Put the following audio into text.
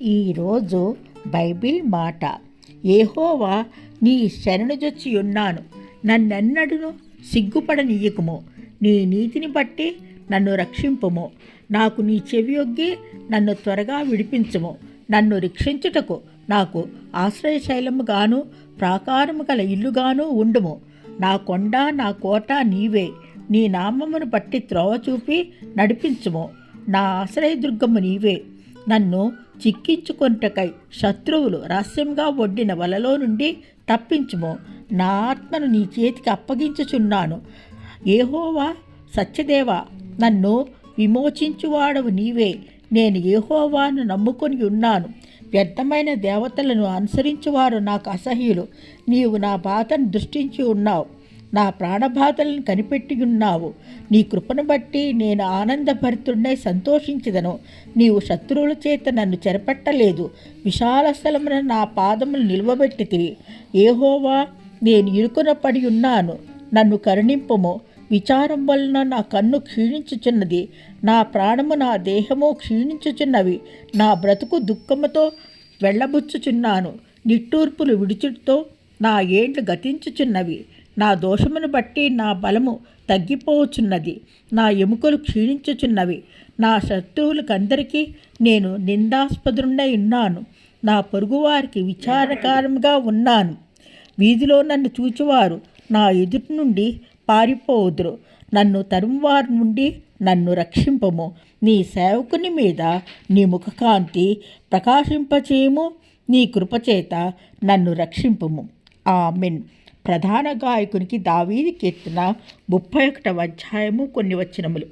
ఈరోజు బైబిల్ మాట, యెహోవా నీ శరణుజొచ్చియున్నాను, నన్నెన్నడును సిగ్గుపడనీయకుము. నీ నీతిని బట్టి నన్ను రక్షింపుము. నాకు నీ చెవియొగ్గి నన్ను త్వరగా విడిపించుము. నన్ను రక్షించుటకు నాకు ఆశ్రయశైలముగాను ప్రాకారము గల ఇల్లుగాను ఉండుము. నా కొండ నా కోట నీవే. నీ నామమును బట్టి త్రోవ చూపి నడిపించుము. నా ఆశ్రయదుర్గము నీవే. నన్ను చిక్కించుకొనుటకై శత్రువులు రహస్యంగా ఒడ్డిన వలలో నుండి తప్పించుము. నా ఆత్మను నీ చేతికి అప్పగించుచున్నాను. యెహోవా సత్యదేవా, నన్ను విమోచించువాడవు నీవే. నేను యెహోవాను నమ్ముకొని ఉన్నాను. వ్యర్థమైన దేవతలను అనుసరించువారు నాకు అసహ్యులు. నీవు నా బాధను దృష్టించి ఉన్నావు, నా ప్రాణబాధలను కనిపెట్టి ఉన్నావు. నీ కృపను బట్టి నేను ఆనందభరితుడై సంతోషించెదను. నీవు శత్రువుల చేత నన్ను చెరపట్టలేదు. విశాల స్థలమున నా పాదములు నిలువబెట్టితివి. యెహోవా, నేను ఇరుకున పడి ఉన్నాను, నన్ను కరుణింపుము. విచారం వలన నా కన్ను క్షీణించుచున్నది, నా ప్రాణము నా దేహము క్షీణించుచున్నవి. నా బ్రతుకు దుఃఖముతో వెళ్ళబుచ్చుచున్నాను. నిట్టూర్పులు విడుచుతో నా ఏండ్లు గతించుచున్నవి. నా దోషమును బట్టి నా బలము తగ్గిపోవచ్చున్నది, నా ఎముకలు క్షీణించుచున్నవి. నా శత్రువులకందరికీ నేను నిందాస్పదుడై ఉన్నాను. నా పొరుగువారికి విచారకరంగా ఉన్నాను. వీధిలో నన్ను చూచువారు నా ఎదుటి నుండి పారిపోవుదురు. నన్ను తరుమువారి నుండి నన్ను రక్షింపము. నీ సేవకుని మీద నీ ముఖకాంతి ప్రకాశింపచేయము. నీ కృపచేత నన్ను రక్షింపము. ఆమెన్. ప్రధాన గాయకునికి దావీదు కీర్తన 31వ అధ్యాయము కొన్ని వచనములు.